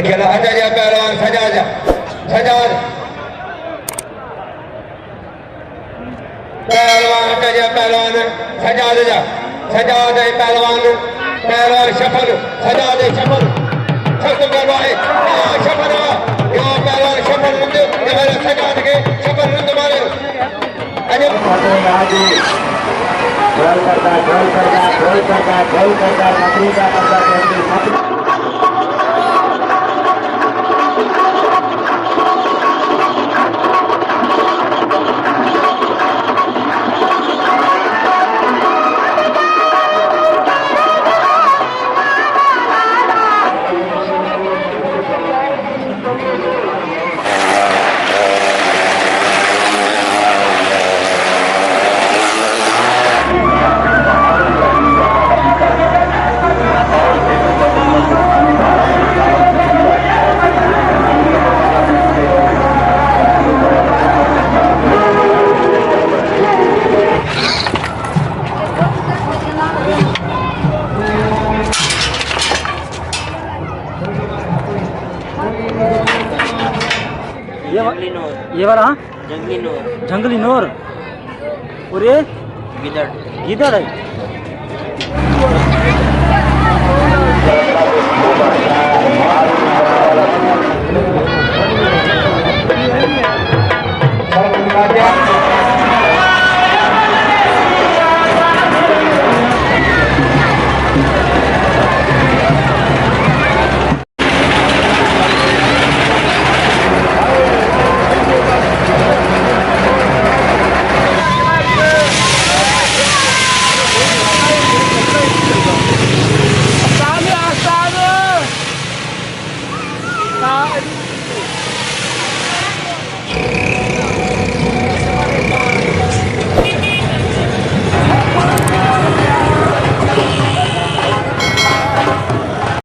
खेला हटा जा पहलवान सजाद सजाद पहलवान हटा जा पहलवान सजाद जा सजाद है पहलवान पहलवान सफल सजाद है सफल सब करवाए सफल यो पहलवान सफल मुझे मेरे सजाद के सफल रुंद मारे अजय गोल करता नकली का करता ये वाला जंगली नूर और ये गिदड़ गिदड़ है।